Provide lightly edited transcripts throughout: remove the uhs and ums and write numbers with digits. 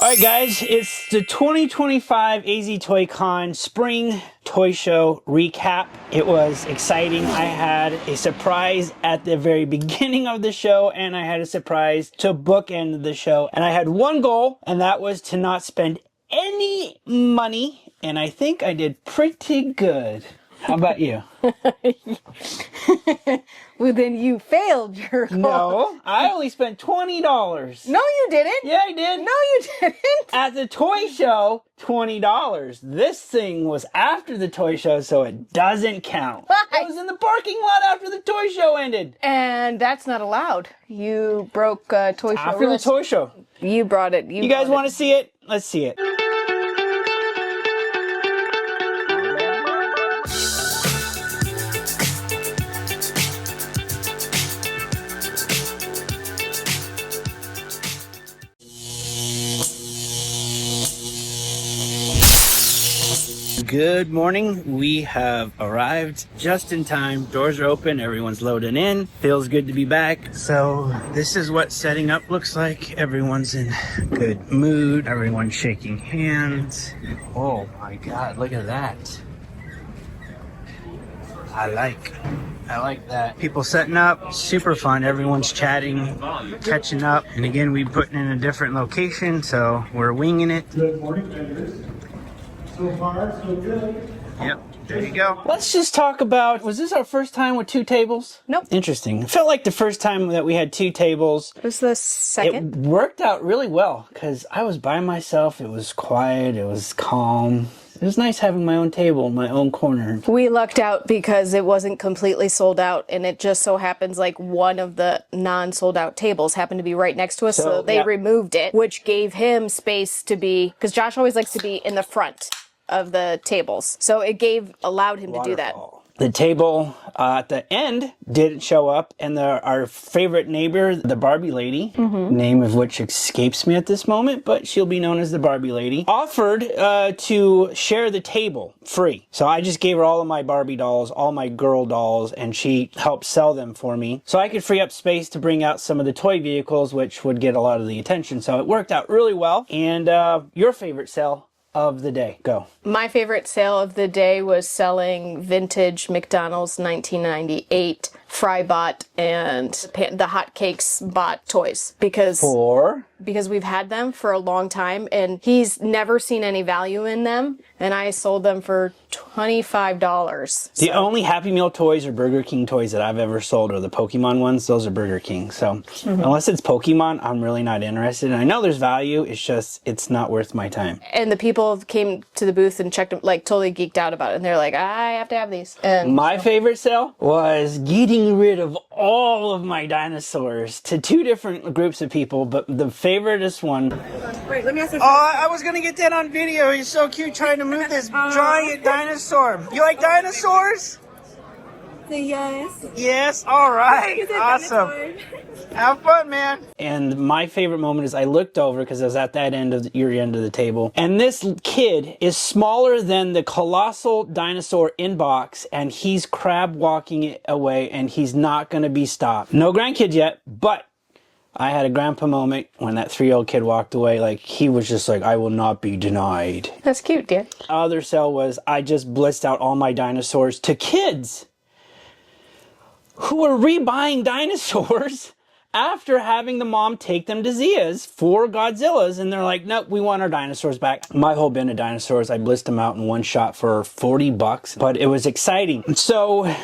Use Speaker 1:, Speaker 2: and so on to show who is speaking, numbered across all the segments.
Speaker 1: Alright guys, it's the 2025 AZ ToyCon Spring Toy Show recap. It was exciting. I had a surprise at the very beginning of the show, and I had a surprise to bookend the show. And I had one goal, and that was to not spend any money, and I think I did pretty good. How about you?
Speaker 2: Well, then you failed your goal.
Speaker 1: No, I only spent $20.
Speaker 2: No, you didn't.
Speaker 1: Yeah, I did.
Speaker 2: No, you didn't.
Speaker 1: At the toy show, $20. This thing was after the toy show, so it doesn't count. It was in the parking lot after the toy show ended.
Speaker 2: And that's not allowed. You broke toy show
Speaker 1: After
Speaker 2: rules.
Speaker 1: the toy show.
Speaker 2: You brought it.
Speaker 1: You guys want to see it? Let's see it. Good morning. We have arrived just in time. Doors are open. Everyone's loading in. Feels good to be back. So this is what setting up looks like. Everyone's in good mood. Everyone's shaking hands. Oh my God, look at that. I like that. People setting up, super fun. Everyone's chatting, catching up. And again, we put in a different location, so we're winging it.
Speaker 3: Good morning, vendors. So far, so good.
Speaker 1: Yep, there you go. Let's just talk about, was this our first time with two tables?
Speaker 2: Nope.
Speaker 1: Interesting. It felt like the first time that we had two tables.
Speaker 2: It was the second.
Speaker 1: It worked out really well because I was by myself. It was quiet. It was calm. It was nice having my own table, my own corner.
Speaker 2: We lucked out because it wasn't completely sold out, and it just so happens like one of the non-sold out tables happened to be right next to us, so they removed it, which gave him space to be, because Josh always likes to be in the front of the tables, so it allowed him to do that.
Speaker 1: The table at the end didn't show up, and our favorite neighbor, the Barbie lady, name of which escapes me at this moment, but she'll be known as the Barbie lady, offered to share the table free. So I just gave her all of my Barbie dolls, all my girl dolls, and she helped sell them for me. So I could free up space to bring out some of the toy vehicles, which would get a lot of the attention. So it worked out really well. And your favorite sale of the day, go.
Speaker 2: My favorite sale of the day was selling vintage McDonald's 1998 Frybot and the Hotcakes Bot toys because we've had them for a long time and he's never seen any value in them, and I sold them for $25.
Speaker 1: The only Happy Meal toys or Burger King toys that I've ever sold are the Pokemon ones. Those are Burger King. So unless it's Pokemon, I'm really not interested. And I know there's value. It's just, it's not worth my time.
Speaker 2: And the people came to the booth and checked them, like totally geeked out about it. And they're like, I have to have these. And
Speaker 1: my favorite sale was getting rid of all of my dinosaurs to two different groups of people, but the favoriteest one.
Speaker 4: Wait, let me ask you.
Speaker 1: Oh, I was gonna get that on video. He's so cute trying to move this giant dinosaur. You like dinosaurs?
Speaker 4: Yes.
Speaker 1: Yes, all right. Awesome. Have fun, man. And my favorite moment is I looked over because I was at that end of your end of the table, and this kid is smaller than the colossal dinosaur in box, and he's crab walking it away, and he's not going to be stopped. No grandkid yet, but I had a grandpa moment when that 3-year-old kid walked away. Like, he was just like, I will not be denied.
Speaker 2: That's cute, dear.
Speaker 1: Other sale was I just blitzed out all my dinosaurs to kids who are rebuying dinosaurs after having the mom take them to Zia's for Godzillas, and they're like, nope, we want our dinosaurs back. My whole bin of dinosaurs, I blitzed them out in one shot for $40, but it was exciting. So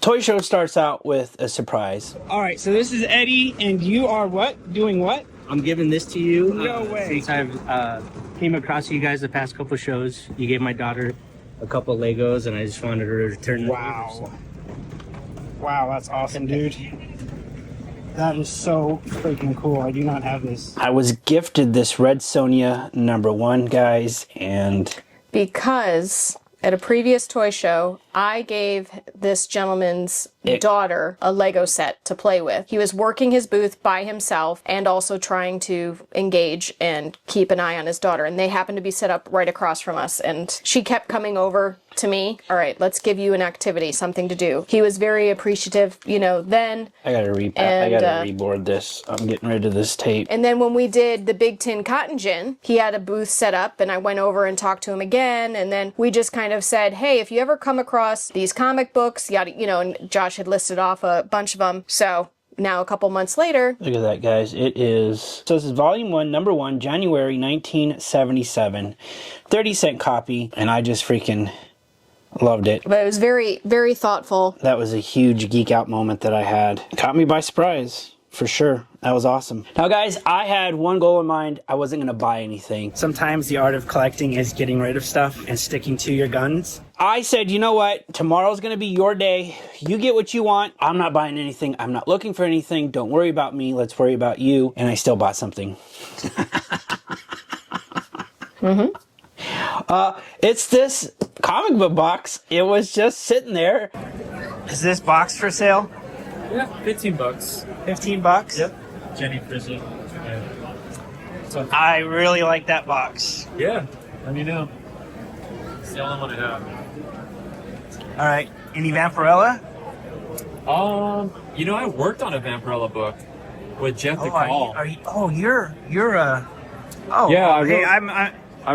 Speaker 1: toy show starts out with a surprise. All right, so this is Eddie, and you are what? Doing what?
Speaker 5: I'm giving this to you.
Speaker 1: No way.
Speaker 5: Since I've came across you guys the past couple shows, you gave my daughter a couple Legos, and I just wanted her to return them.
Speaker 1: Wow. Wow, that's awesome, dude. That is so freaking cool. I do not have this. I was gifted this Red Sonja #1, guys, and
Speaker 2: Because at a previous toy show, I gave this gentleman's daughter a Lego set to play with. He was working his booth by himself and also trying to engage and keep an eye on his daughter. And they happened to be set up right across from us. And she kept coming over to me. All right, let's give you an activity, something to do. He was very appreciative, you know, then.
Speaker 1: I gotta reboard this. I'm getting rid of this tape.
Speaker 2: And then when we did the Big Tin Cotton Gin, he had a booth set up and I went over and talked to him again. And then we just kind of said, hey, if you ever come across these comic books, yada, you know, and Josh had listed off a bunch of them. So now a couple months later.
Speaker 1: Look at that, guys. It is, so this is volume 1, number 1, January 1977. 30-cent copy. And I just freaking loved it.
Speaker 2: But it was very, very thoughtful.
Speaker 1: That was a huge geek out moment that I had. Caught me by surprise, for sure. That was awesome. Now, guys, I had one goal in mind. I wasn't going to buy anything. Sometimes the art of collecting is getting rid of stuff and sticking to your guns. I said, you know what? Tomorrow's going to be your day. You get what you want. I'm not buying anything. I'm not looking for anything. Don't worry about me. Let's worry about you. And I still bought something. It's this comic book box. It was just sitting there. Is this box for sale?
Speaker 6: Yeah, 15 bucks.
Speaker 1: 15 bucks?
Speaker 6: Yep. Jenny Prison. Yeah. So,
Speaker 1: I really like that box.
Speaker 6: yeah, let me know. It's the only one I have.
Speaker 1: All right. Any Vampirella?
Speaker 6: You know, I worked on a Vampirella book with Jeff
Speaker 1: Oh,
Speaker 6: DeCall.
Speaker 1: you're a. Oh,
Speaker 6: Yeah, I
Speaker 1: hey,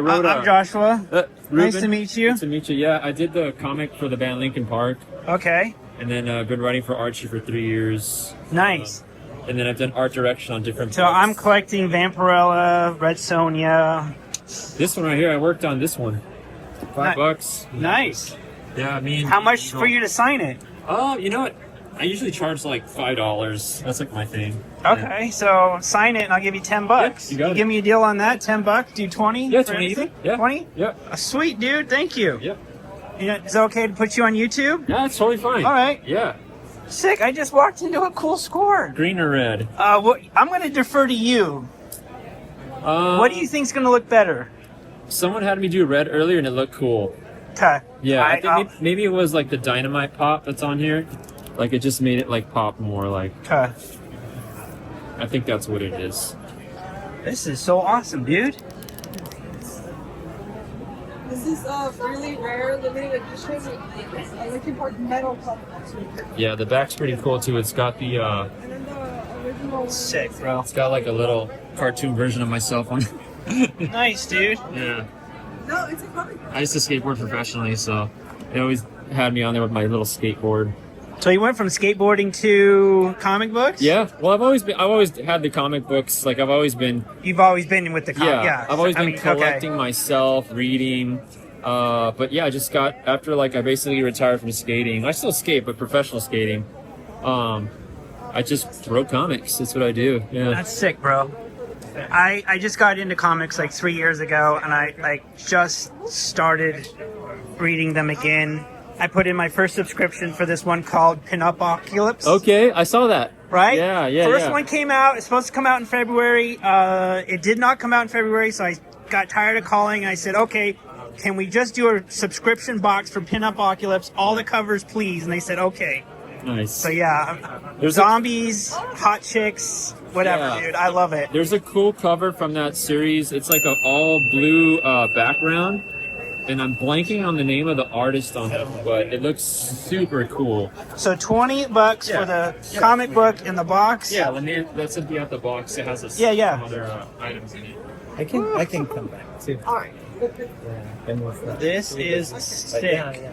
Speaker 6: wrote-
Speaker 1: I'm Joshua.
Speaker 6: Ruben,
Speaker 1: Nice to meet you.
Speaker 6: Nice to meet you. Yeah, I did the comic for the band Linkin Park,
Speaker 1: Okay.
Speaker 6: and then been writing for Archie for 3 years.
Speaker 1: Nice.
Speaker 6: And then I've done art direction on different
Speaker 1: So
Speaker 6: books.
Speaker 1: I'm collecting Vampirella, Red Sonja.
Speaker 6: This one right here, I worked on this one. $5
Speaker 1: Ni-
Speaker 6: bucks.
Speaker 1: Nice.
Speaker 6: Yeah, I mean.
Speaker 1: How much for you to sign it?
Speaker 6: Oh, you know what? I usually charge like $5. That's like my thing.
Speaker 1: Okay, so sign it and I'll give you 10 bucks.
Speaker 6: you got it.
Speaker 1: Give me a deal on that, 10 bucks. Do 20?
Speaker 6: Yeah,
Speaker 1: for
Speaker 6: 20
Speaker 1: anything?
Speaker 6: even. Yeah.
Speaker 1: 20?
Speaker 6: Yeah.
Speaker 1: Sweet, dude. Thank you.
Speaker 6: Yeah.
Speaker 1: You know, is it okay to put you on YouTube?
Speaker 6: Yeah, it's totally fine.
Speaker 1: All right.
Speaker 6: Yeah.
Speaker 1: Sick. I just walked into a cool score.
Speaker 6: Green or red?
Speaker 1: I'm going to defer to you. What do you think's going to look better?
Speaker 6: Someone had me do red earlier and it looked cool.
Speaker 1: Okay.
Speaker 6: Yeah, I think maybe it was like the dynamite pop that's on here. Like it just made it like pop more. Like
Speaker 1: Okay.
Speaker 6: I think that's what it is.
Speaker 1: This is so awesome, dude.
Speaker 4: This is a really rare limited edition Linkin Park metal cover.
Speaker 6: Yeah, the back's pretty cool too. It's got the
Speaker 4: And then the original one.
Speaker 1: Sick, bro.
Speaker 6: it's got like a little cartoon version of myself on.
Speaker 1: Nice, dude.
Speaker 6: Yeah.
Speaker 4: No, it's a comic.
Speaker 6: I used to skateboard professionally, so they always had me on there with my little skateboard.
Speaker 1: So you went from skateboarding to comic books?
Speaker 6: Yeah, well, I've always had the comic books. Like I've always been,
Speaker 1: You've always been with the
Speaker 6: yeah, I've always been
Speaker 1: okay.
Speaker 6: collecting myself, reading. But yeah, I just got after like I basically retired from skating. I still skate, but professional skating. I just wrote comics. That's what I do. Yeah.
Speaker 1: That's sick, bro. I just got into comics like 3 years ago, and I like just started reading them again. I put in my first subscription for this one called Pinup Apocalypse.
Speaker 6: Okay, I saw that.
Speaker 1: Right?
Speaker 6: Yeah.
Speaker 1: First one came out. It's supposed to come out in February. It did not come out in February, so I got tired of calling. I said, okay, can we just do a subscription box for Pinup Apocalypse? All the covers, please. And they said, okay.
Speaker 6: Nice.
Speaker 1: So yeah,
Speaker 6: There's
Speaker 1: zombies, hot chicks, whatever,
Speaker 6: Yeah.
Speaker 1: dude. I love it.
Speaker 6: There's a cool cover from that series. It's like an all blue background, and I'm blanking on the name of the artist on it, but it looks super cool.
Speaker 1: So $20 for the comic book in the box.
Speaker 6: Yeah, that's at the box. It has a
Speaker 1: Yeah.
Speaker 6: some other items in it.
Speaker 5: I can come back too.
Speaker 4: All right.
Speaker 1: This is sick.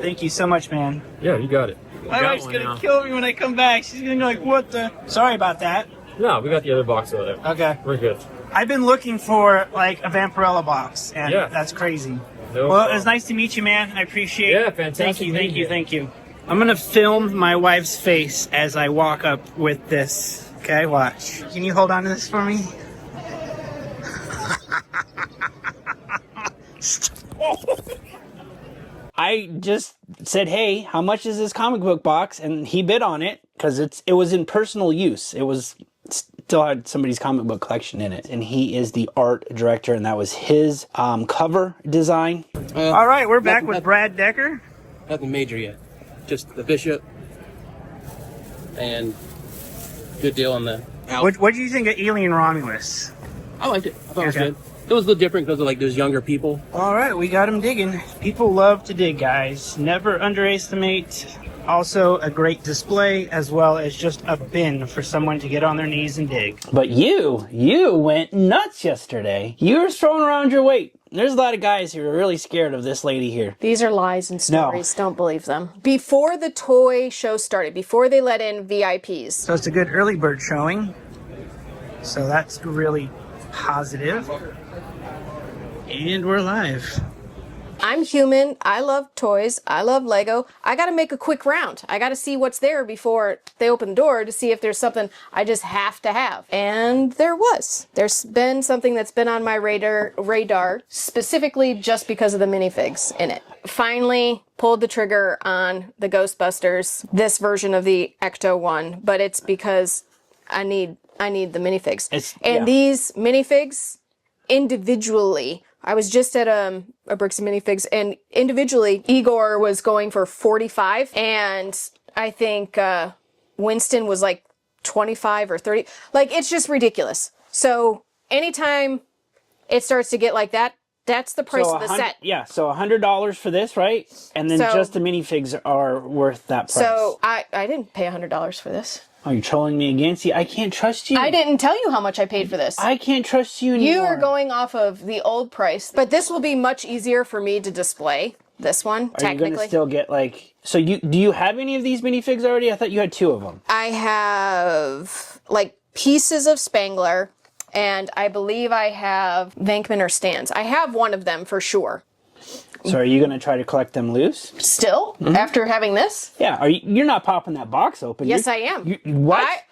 Speaker 1: Thank you so much, man.
Speaker 6: Yeah, you got it.
Speaker 1: My wife's gonna kill me when I come back. She's gonna go like, what the? Sorry about that.
Speaker 6: No, we got the other box over there.
Speaker 1: Okay.
Speaker 6: We're good.
Speaker 1: I've been looking for like a Vampirella box, and
Speaker 6: Yeah.
Speaker 1: that's crazy.
Speaker 6: No
Speaker 1: Well, it
Speaker 6: problem.
Speaker 1: was nice to meet you, man. I appreciate it.
Speaker 6: Yeah, fantastic meeting you.
Speaker 1: Thank you. I'm gonna film my wife's face as I walk up with this. Okay, watch. Can you hold on to this for me? I just said, hey, how much is this comic book box? And he bid on it because it was in personal use. It was still had somebody's comic book collection in it. And he is the art director, and that was his cover design. All right, we're back with Brad Decker.
Speaker 7: Nothing major yet. Just the bishop and good deal on the out.
Speaker 1: What do you think of Alien Romulus?
Speaker 7: I liked it. I thought it was good. It was a little different because of like those younger people.
Speaker 1: All right, we got him digging. People love to dig, guys. Never underestimate. Also a great display, as well as just a bin for someone to get on their knees and dig. But you went nuts yesterday. You were throwing around your weight. There's a lot of guys who are really scared of this lady here.
Speaker 2: These are lies and stories. No. Don't believe them. Before the toy show started, before they let in VIPs.
Speaker 1: So it's a good early bird showing. So that's really positive. And we're live.
Speaker 2: I'm human. I love toys. I love Lego. I got to make a quick round. I got to see what's there before they open the door to see if there's something I just have to have. And there was. There's been something that's been on my radar specifically just because of the minifigs in it. Finally pulled the trigger on the Ghostbusters, this version of the Ecto one, but it's because I need the minifigs. These minifigs individually, I was just at a Bricks and Minifigs, and individually, Igor was going for $45, and I think Winston was like 25 or 30. Like, it's just ridiculous. So anytime it starts to get like that, that's the price of the set.
Speaker 1: Yeah, so $100 for this, right? And then just the minifigs are worth that price.
Speaker 2: So I didn't pay $100 for this.
Speaker 1: Are you trolling me again? See, I can't trust you.
Speaker 2: I didn't tell you how much I paid for this.
Speaker 1: I can't trust you anymore.
Speaker 2: You are going off of the old price, but this will be much easier for me to display. This one, technically. Are you going to
Speaker 1: still get like... So do you have any of these minifigs already? I thought you had 2 of them.
Speaker 2: I have like pieces of Spangler, and I believe I have Venkman or Stans. I have one of them for sure.
Speaker 1: So are you going to try to collect them loose?
Speaker 2: Still? Mm-hmm. After having this?
Speaker 1: Yeah. You're not popping that box open.
Speaker 2: Yes, I am.
Speaker 1: What?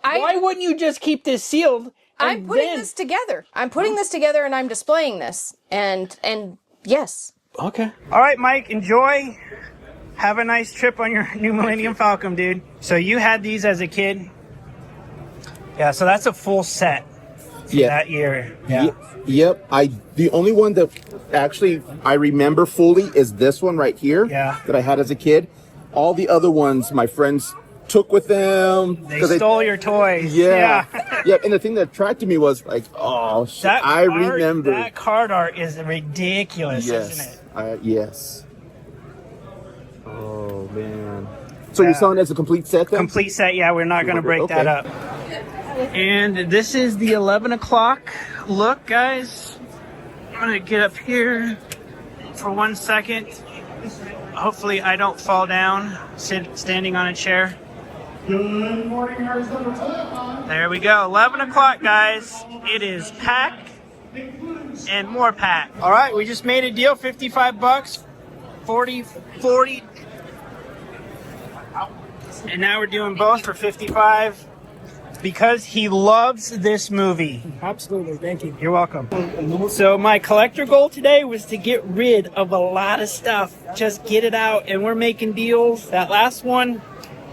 Speaker 1: Why wouldn't you just keep this sealed?
Speaker 2: I'm putting this together. I'm putting this together and I'm displaying this. And yes.
Speaker 1: Okay. All right, Mike, enjoy. Have a nice trip on your new Millennium Falcon, dude. So you had these as a kid? Yeah, so that's a full set. That year. Yeah.
Speaker 8: Yep. The only one that actually I remember fully is this one right here.
Speaker 1: Yeah.
Speaker 8: That I had as a kid. All the other ones my friends took with them.
Speaker 1: They stole your toys.
Speaker 8: Yeah. Yeah. And the thing that attracted me was like, oh shit, I remember.
Speaker 1: That card art is ridiculous, isn't it?
Speaker 8: Yes. Oh man. So you're selling it as a complete set then?
Speaker 1: Complete set, yeah. We're not going to break that up. And this is the 11 o'clock look, guys. I'm going to get up here for 1 second. Hopefully I don't fall down standing on a chair.
Speaker 3: Good morning, Arizona.
Speaker 1: There we go. 11 o'clock, guys. It is pack and more pack. All right, we just made a deal. 55 bucks, 40. And now we're doing both for 55. Because he loves this movie.
Speaker 3: Absolutely, thank you.
Speaker 1: You're welcome. So my collector goal today was to get rid of a lot of stuff. Just get it out, and we're making deals. That last one,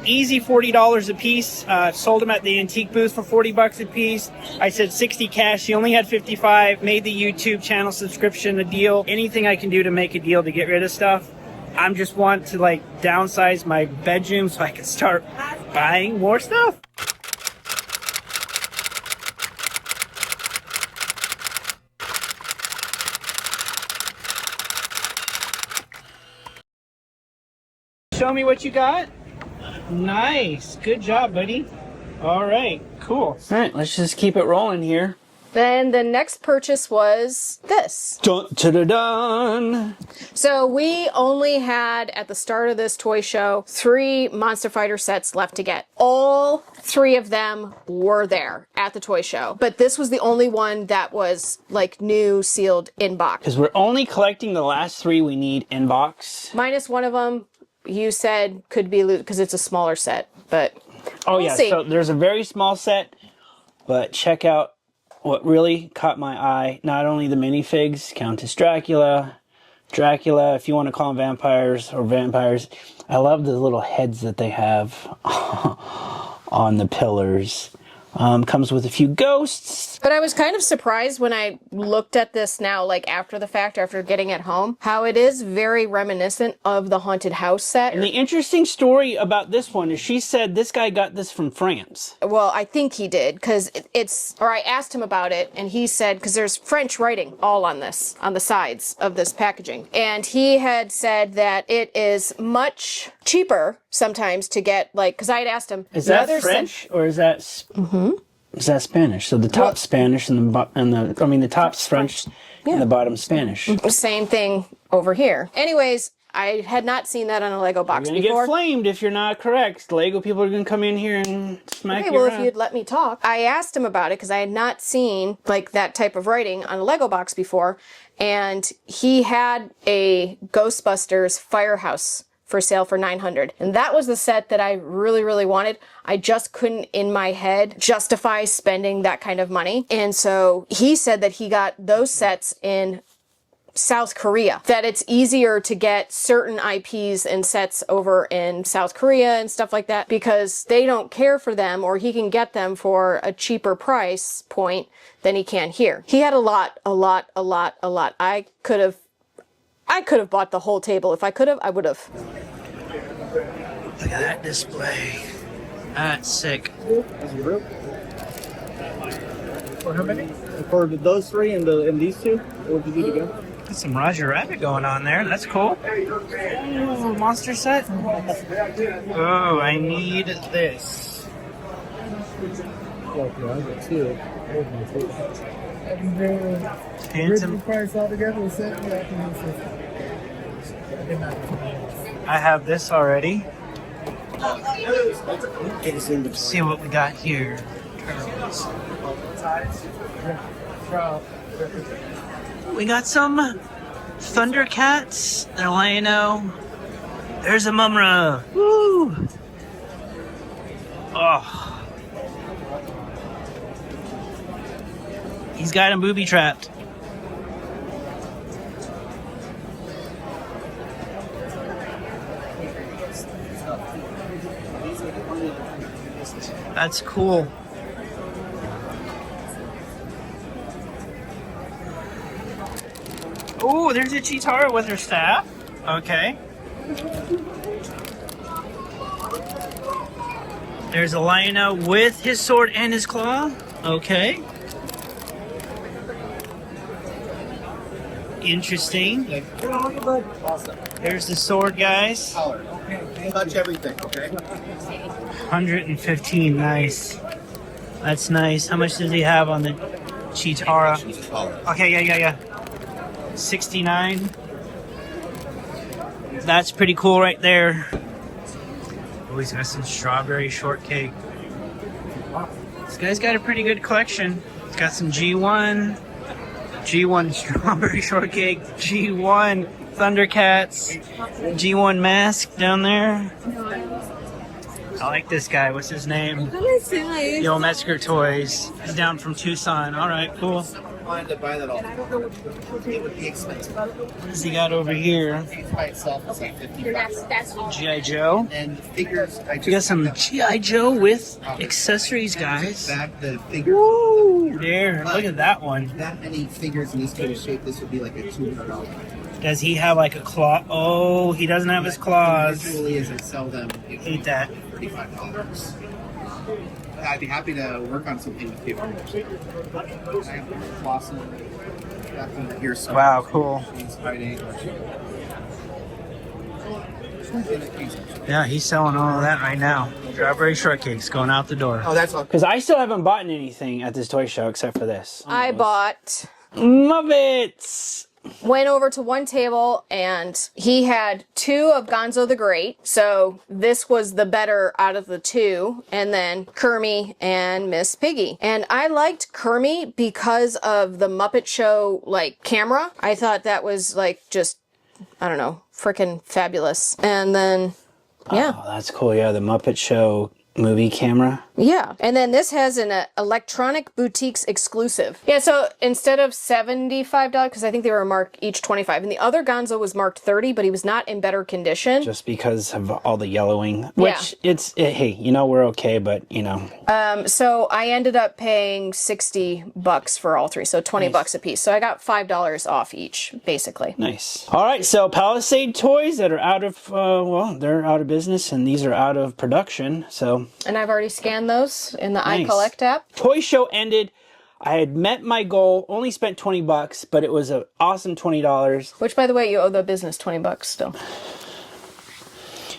Speaker 1: easy $40 a piece. Sold them at the antique booth for 40 bucks a piece. I said 60 cash. He only had 55. Made the YouTube channel subscription a deal. Anything I can do to make a deal to get rid of stuff. I just want to like downsize my bedroom so I can start buying more stuff. Show me what you got. Nice. Good job, buddy. All right. Cool. All right. Let's just keep it rolling here.
Speaker 2: Then the next purchase was this.
Speaker 1: Dun, dun, dun.
Speaker 2: So we only had, at the start of this toy show, 3 Monster Fighter sets left to get. All 3 of them were there at the toy show. But this was the only one that was like new, sealed, in box.
Speaker 1: Because we're only collecting the last 3 we need in box.
Speaker 2: Minus one of them, you said could be loot because it's a smaller set. But we'll see.
Speaker 1: So there's a very small set. But check out what really caught my eye. Not only the minifigs, Countess Dracula, if you want to call them vampires. I love the little heads that they have on the pillars. Comes with a few ghosts.
Speaker 2: But I was kind of surprised when I looked at this now, like after the fact, after getting it home, how it is very reminiscent of the haunted house set.
Speaker 1: And the interesting story about this one is she said this guy got this from France.
Speaker 2: Well, I think he did, because I asked him about it, and he said, because there's French writing all on this, on the sides of this packaging. And he had said that it is much cheaper sometimes to get, like, because I had asked him.
Speaker 1: Is that French or is that... Is that Spanish? So the top's Spanish and the top's French and the bottom's Spanish.
Speaker 2: Same thing over here. Anyways, I had not seen that on a Lego box
Speaker 1: You're gonna
Speaker 2: before.
Speaker 1: get flamed if you're not correct. Lego people are gonna come in here and smack you
Speaker 2: Well,
Speaker 1: around.
Speaker 2: if you'd let me talk. I asked him about it because I had not seen like that type of writing on a Lego box before, and he had a Ghostbusters Firehouse for sale for $900. And that was the set that I really, really wanted. I just couldn't in my head justify spending that kind of money. And so he said that he got those sets in South Korea, that it's easier to get certain IPs and sets over in South Korea and stuff like that because they don't care for them, or he can get them for a cheaper price point than he can here. He had a lot. I could have bought the whole table. If I could have, I would have.
Speaker 1: Look at that display. That's sick.
Speaker 3: For how many? For those three and these two? What did you do together?
Speaker 1: Got some Roger Rabbit going on there. That's cool. Ooh, monster set. Oh, I need this. Handsome.
Speaker 3: Price altogether was
Speaker 1: I have this already. Let's see what we got here. We got some Thundercats. They're Lino. There's a Mumra. Woo! Oh. He's got him booby trapped. That's cool. Oh, there's a Chitara with her staff. Okay. There's a Lino with his sword and his claw. Okay. Interesting. There's the sword, guys.
Speaker 8: Touch everything, okay?
Speaker 1: 115, nice. That's nice. How much does he have on the Chitara? Okay, yeah. 69. That's pretty cool right there. Oh, he's got some strawberry shortcake. This guy's got a pretty good collection. He's got some G1 strawberry shortcake, G1 Thundercats, G1 mask down there. I like this guy. What's his name? Yo Metzger Toys. He's down from Tucson. All right, cool.
Speaker 8: Wanted to buy that all. It would be expensive.
Speaker 1: What does he got over here?
Speaker 8: By itself, it's like $50.
Speaker 1: G.I. Joe.
Speaker 8: And figures, I just
Speaker 1: We got some G.I. Joe with accessories, guys.
Speaker 8: back the figures.
Speaker 1: Woo! There, look at that one.
Speaker 8: That many figures in this kind of shape, this would be like a $200.
Speaker 1: Does he have like a claw? Oh, he doesn't have his claws.
Speaker 8: Usually, as I sell them,
Speaker 1: Hate that.
Speaker 8: $35. I'd be happy to work on something with you. I have Flossin.
Speaker 1: Wow, cool.
Speaker 8: She's hiding.
Speaker 1: Yeah, he's selling all of that right now. Strawberry shortcake's going out the door.
Speaker 8: Oh, that's all.
Speaker 1: Because I still haven't bought anything at this toy show except for this.
Speaker 2: I bought...
Speaker 1: Muppets!
Speaker 2: Went over to one table and he had two of Gonzo the Great. So this was the better out of the two. And then Kermie and Miss Piggy. And I liked Kermie because of the Muppet Show, like, camera. I thought that was, like, just, I don't know, freaking fabulous. And then, yeah.
Speaker 1: Oh, that's cool. Yeah, the Muppet Show movie camera.
Speaker 2: Yeah, and then this has an electronic boutiques exclusive. Yeah, so instead of $75, because I think they were marked each 25, and the other Gonzo was marked 30, but he was not in better condition.
Speaker 1: Just because of all the yellowing, which hey, you know, we're okay, but you know.
Speaker 2: So I ended up paying $60 for all three, so $20 a piece. So I got $5 off each, basically.
Speaker 1: Nice. All right, so Palisade toys that are out of, well, they're out of business, and these are out of production, so.
Speaker 2: And I've already scanned those in the iCollect app.
Speaker 1: Toy show ended. I had met my goal, only spent $20, but it was an awesome $20.
Speaker 2: Which, by the way, you owe the business $20 still.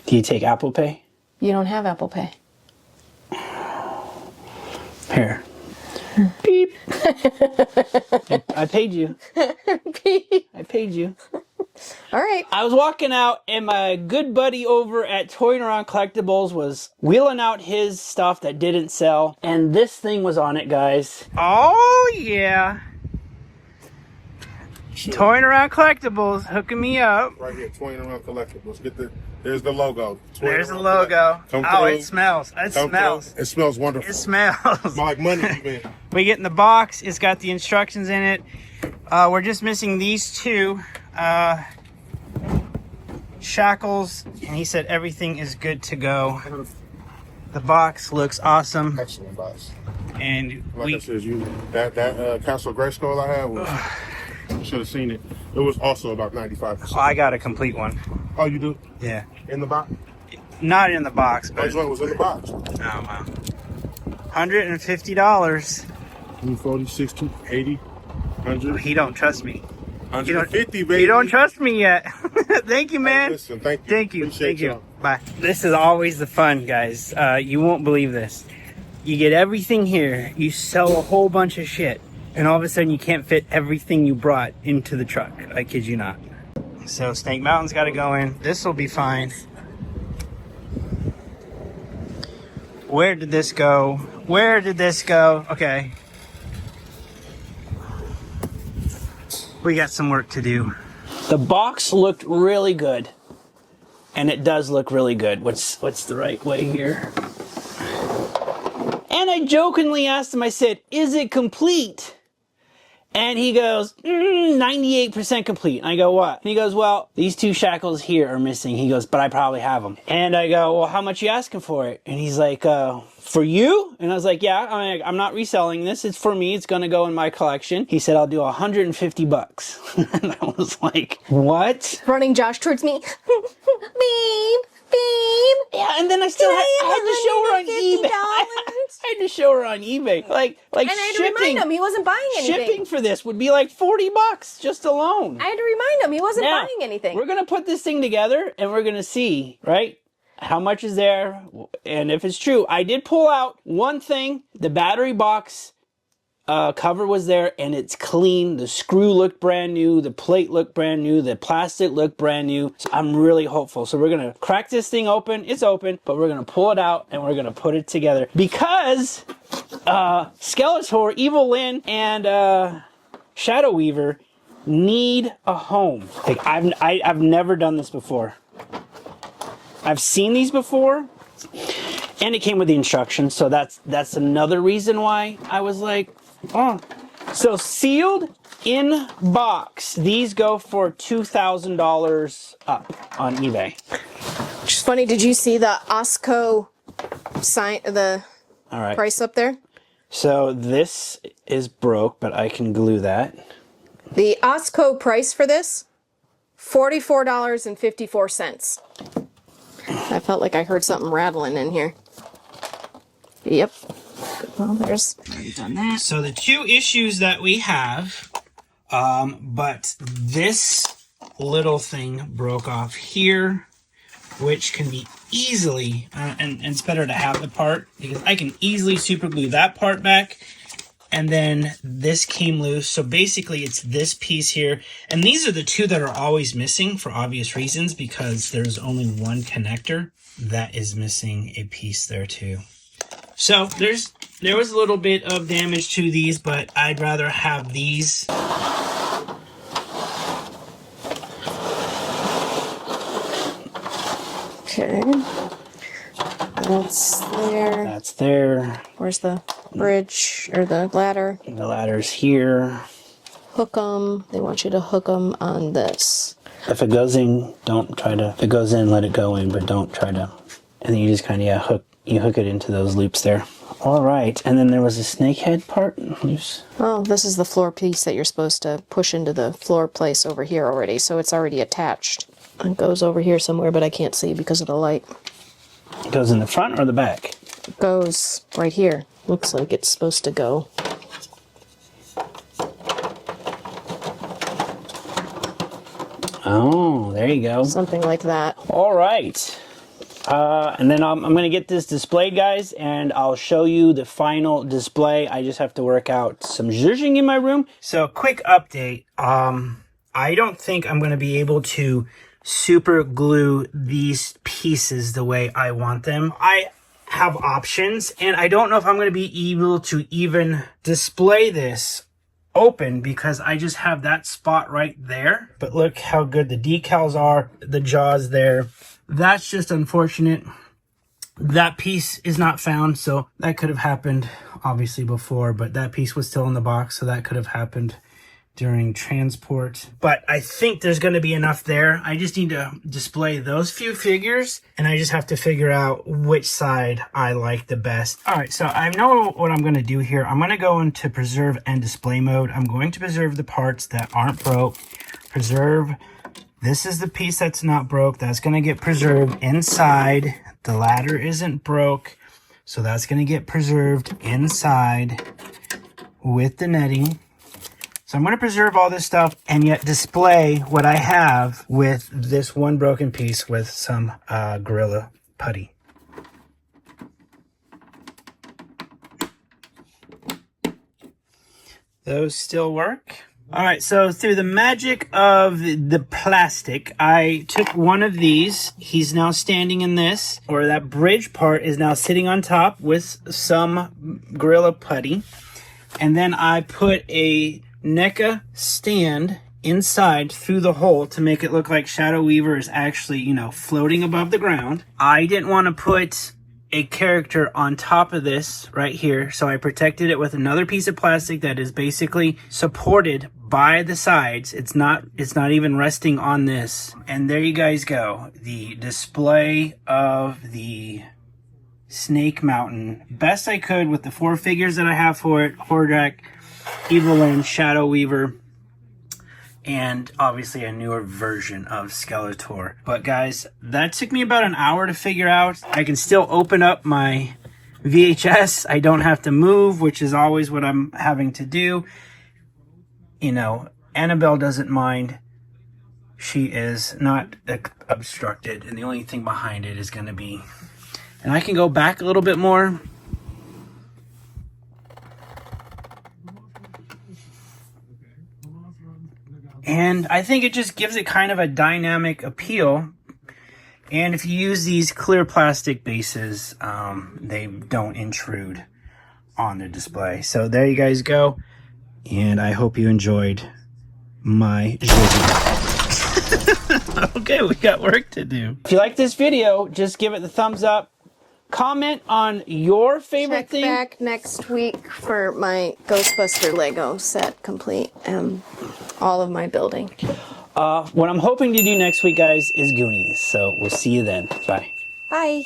Speaker 1: Do you take Apple Pay?
Speaker 2: You don't have Apple Pay.
Speaker 1: Here. Beep. I paid you.
Speaker 2: Beep.
Speaker 1: I paid you.
Speaker 2: All right.
Speaker 1: I was walking out, and my good buddy over at Toy Around Collectibles was wheeling out his stuff that didn't sell, and this thing was on it, guys. Oh, yeah. Sure. Toy Around Collectibles hooking me up.
Speaker 9: Right here, Toy Around Collectibles. There's the logo.
Speaker 1: There's the logo. Oh, it smells. It smells.
Speaker 9: It smells wonderful.
Speaker 1: It smells.
Speaker 9: It's like money, man.
Speaker 1: We get in the box. It's got the instructions in it. We're just missing these two shackles, and he said everything is good to go. The box looks awesome.
Speaker 9: Excellent box.
Speaker 1: And
Speaker 9: like I said, that Castle Grayskull I had was, you should have seen it. It was also about 95%.
Speaker 1: Oh, I got a complete one.
Speaker 9: Oh, you do?
Speaker 1: Yeah.
Speaker 9: In the box?
Speaker 1: Not in the box, but
Speaker 9: that joint was in the box.
Speaker 1: Oh wow. $150.
Speaker 9: 40, 60, 80, 100.
Speaker 1: He don't trust me.
Speaker 9: 150, baby.
Speaker 1: You don't trust me yet. Thank you, man.
Speaker 9: Hey, listen, thank you.
Speaker 1: Thank you.
Speaker 9: Appreciate
Speaker 1: Thank you.
Speaker 9: y'all.
Speaker 1: Bye. This is always the fun, guys. You won't believe this. You get everything here. You sell a whole bunch of shit. And all of a sudden you can't fit everything you brought into the truck. I kid you not. So Snake Mountain's got to go in. This will be fine. Where did this go? Where did this go? Okay. We got some work to do. The box looked really good. And it does look really good. What's the right way here? And I jokingly asked him, I said, is it complete? And he goes, 98% complete. And I go, what? And he goes, well, these two shackles here are missing. He goes, but I probably have them. And I go, well, how much you asking for it? And he's like, for you? And I was like, yeah, I'm not reselling this. It's for me. It's going to go in my collection. He said, I'll do $150. And I was like, what?
Speaker 2: Running Josh towards me. Beep. Beep.
Speaker 1: Yeah, and then I still had to show her on eBay. I had to show her on eBay. Like
Speaker 2: and I had to remind him he wasn't buying anything.
Speaker 1: Shipping for this would be like $40 just alone.
Speaker 2: I had to remind him he wasn't buying anything.
Speaker 1: We're going to put this thing together and we're going to see, right? How much is there? And if it's true, I did pull out one thing. The battery box cover was there and it's clean. The screw looked brand new. The plate looked brand new. The plastic looked brand new. So I'm really hopeful. So we're going to crack this thing open. It's open, but we're going to pull it out and we're going to put it together because Skeletor, Evil Lyn, and Shadow Weaver need a home. Like I've never done this before. I've seen these before. And it came with the instructions, so that's another reason why I was like, oh. So sealed in box, these go for $2,000 up on eBay.
Speaker 2: Which is funny. Did you see the Osco sign, the price up there?
Speaker 1: So this is broke, but I can glue that.
Speaker 2: The Osco price for this, $44.54. I felt like I heard something rattling in here. Yep. Well, there's already done that.
Speaker 1: So the two issues that we have, but this little thing broke off here, which can be easily, and it's better to have the part because I can easily super glue that part back. And then this came loose. So basically it's this piece here. And these are the two that are always missing for obvious reasons because there's only one connector that is missing a piece there too. So there was a little bit of damage to these, but I'd rather have these.
Speaker 2: Okay. That's there.
Speaker 1: That's there.
Speaker 2: Where's the bridge or the ladder?
Speaker 1: The ladder's here.
Speaker 2: Hook them. They want you to hook them on this.
Speaker 1: If it goes in, don't try to. If it goes in, let it go in, but don't try to. And then you just kind of hook it into those loops there. All right, and then there was a snake head part loose.
Speaker 2: Oh, this is the floor piece that you're supposed to push into the floor place over here already, so it's already attached. It goes over here somewhere, but I can't see because of the light.
Speaker 1: It goes in the front or the back?
Speaker 2: It goes right here. Looks like it's supposed to go.
Speaker 1: Oh, there you go.
Speaker 2: Something like that.
Speaker 1: All right. And then I'm going to get this displayed, guys, and I'll show you the final display. I just have to work out some zhuzhing in my room. So, quick update. I don't think I'm going to be able to super glue these pieces the way I want them. I have options, and I don't know if I'm going to be able to even display this open because I just have that spot right there. But look how good the decals are, the jaws there. That's just unfortunate. That piece is not found, so that could have happened obviously before, but that piece was still in the box, so that could have happened during transport. But I think there's going to be enough there. I just need to display those few figures, and I just have to figure out which side I like the best. All right, so I know what I'm going to do here. I'm going to go into preserve and display mode. I'm going to preserve the parts that aren't broke. Preserve. This is the piece that's not broke. That's going to get preserved inside. The ladder isn't broke, so that's going to get preserved inside with the netting. So I'm going to preserve all this stuff and yet display what I have with this one broken piece with some Gorilla Putty. Those still work. All right, so through the magic of the plastic, I took one of these. He's now standing in this, or that bridge part is now sitting on top with some Gorilla Putty. And then I put a NECA stand inside through the hole to make it look like Shadow Weaver is actually, you know, floating above the ground. I didn't want to put a character on top of this right here, so I protected it with another piece of plastic that is basically supported by the sides. It's not even resting on this. And there you guys go, the display of the Snake Mountain, best I could with the 4 figures that I have for it: Hordak, Evelyn, Shadow Weaver, and obviously a newer version of Skeletor. But guys, that took me about an hour to figure out. I can still open up my VHS. I don't have to move, which is always what I'm having to do. You know, Annabelle doesn't mind. She is not obstructed, and the only thing behind it is going to be... And I can go back a little bit more. And I think it just gives it kind of a dynamic appeal. And if you use these clear plastic bases, they don't intrude on the display. So there you guys go. And I hope you enjoyed my video. Okay, we got work to do. If you like this video, just give it the thumbs up. Comment on your favorite thing.
Speaker 2: Check back next week for my Ghostbuster Lego set complete and all of my building.
Speaker 1: What I'm hoping to do next week, guys, is Goonies. So we'll see you then. Bye.
Speaker 2: Bye.